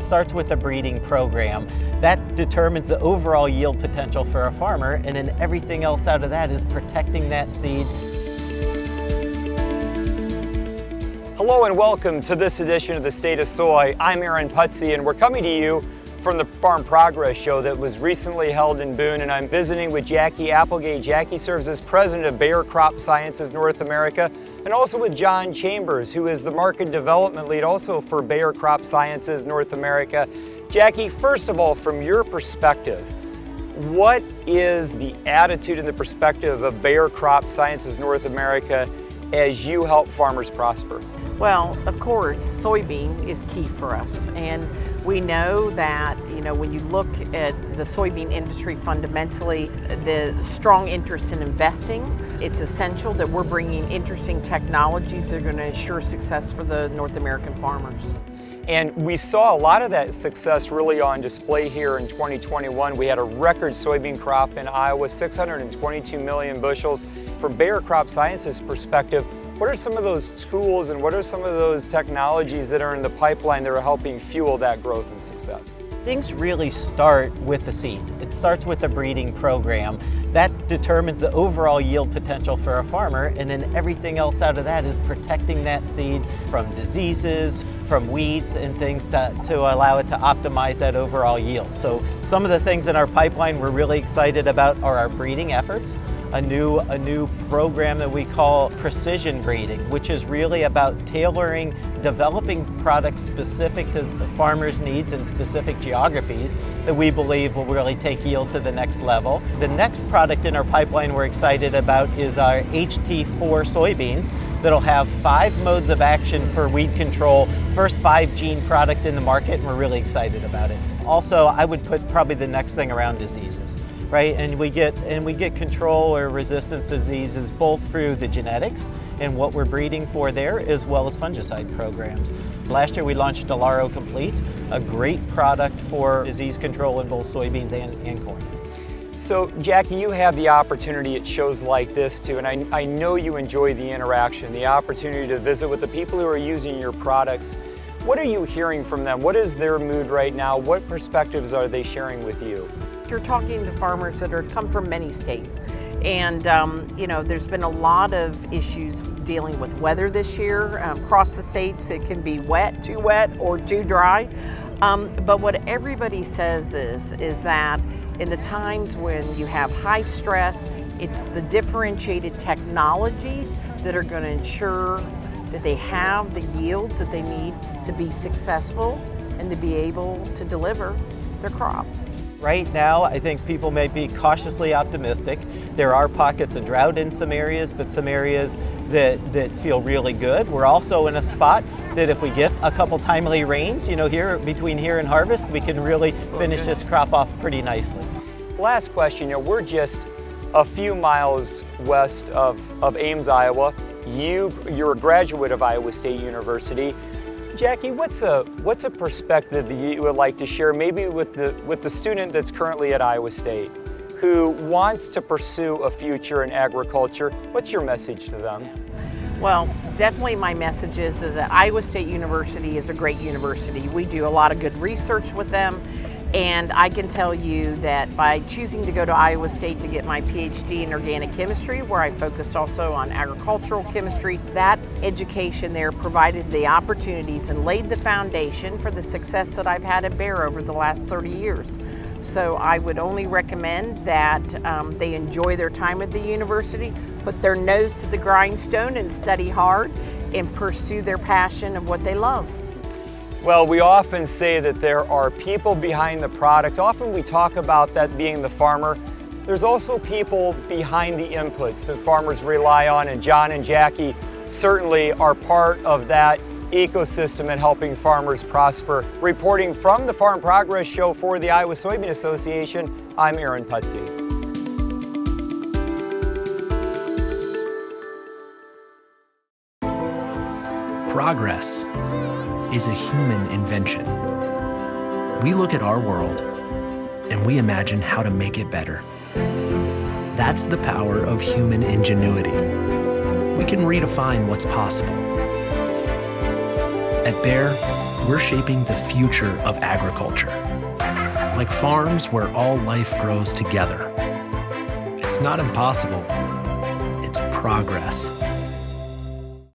starts with a breeding program. That determines the overall yield potential for a farmer, and then everything else out of that is protecting that seed. Hello and welcome to this edition of the State of Soy. I'm Aaron Putzi, and we're coming to you from the Farm Progress Show that was recently held in Boone, and I'm visiting with Jackie Applegate. Jackie serves as president of Bayer Crop Sciences North America, and also with John Chambers, who is the market development lead also for Bayer Crop Sciences North America. Jackie, first of all, from your perspective, what is the attitude and the perspective of Bayer Crop Sciences North America as you help farmers prosper? Well, of course, soybean is key for us, and we know that, when you look at the soybean industry fundamentally, the strong interest in investing, it's essential that we're bringing interesting technologies that are going to ensure success for the North American farmers. And we saw a lot of that success really on display here in 2021. We had a record soybean crop in Iowa, 622 million bushels. From Bayer Crop Sciences perspective, what are some of those tools and what are some of those technologies that are in the pipeline that are helping fuel that growth and success? Things really start with the seed. It starts with a breeding program. That determines the overall yield potential for a farmer, and then everything else out of that is protecting that seed from diseases, from weeds and things to allow it to optimize that overall yield. So some of the things in our pipeline we're really excited about are our breeding efforts. A new program that we call precision breeding, which is really about tailoring, developing products specific to the farmers' needs and specific geographies that we believe will really take yield to the next level. The next product in our pipeline we're excited about is our HT4 soybeans that'll have 5 modes of action for weed control, first 5 gene product in the market, and we're really excited about it. Also, I would put probably the next thing around diseases. Right, and we get control or resistance diseases both through the genetics and what we're breeding for there, as well as fungicide programs. Last year we launched Delaro Complete, a great product for disease control in both soybeans and corn. So Jackie, you have the opportunity at shows like this too, and I know you enjoy the interaction, the opportunity to visit with the people who are using your products. What are you hearing from them? What is their mood right now? What perspectives are they sharing with you? You're talking to farmers that come from many states, and there's been a lot of issues dealing with weather this year. Across the states, it can be wet, or too dry. But what everybody says is that in the times when you have high stress, it's the differentiated technologies that are going to ensure that they have the yields that they need to be successful and to be able to deliver their crop. Right now, I think people may be cautiously optimistic. There are pockets of drought in some areas, but some areas that feel really good. We're also in a spot that if we get a couple timely rains, here between here and harvest, we can really finish this crop off pretty nicely. Last question, we're just a few miles west of Ames, Iowa. You're a graduate of Iowa State University. Jackie, what's a perspective that you would like to share maybe with the student that's currently at Iowa State who wants to pursue a future in agriculture? What's your message to them? Well, definitely my message is that Iowa State University is a great university. We do a lot of good research with them, and I can tell you that by choosing to go to Iowa State to get my PhD in organic chemistry, where I focused also on agricultural chemistry, that education there provided the opportunities and laid the foundation for the success that I've had at Bayer over the last 30 years. So I would only recommend that they enjoy their time at the university, put their nose to the grindstone and study hard and pursue their passion of what they love. Well, we often say that there are people behind the product. Often we talk about that being the farmer. There's also people behind the inputs that farmers rely on, and John and Jackie certainly are part of that ecosystem in helping farmers prosper. Reporting from the Farm Progress Show for the Iowa Soybean Association, I'm Aaron Putzi. Progress is a human invention. We look at our world and we imagine how to make it better. That's the power of human ingenuity. We can redefine what's possible. At Bayer, we're shaping the future of agriculture. Like farms where all life grows together. It's not impossible, it's progress.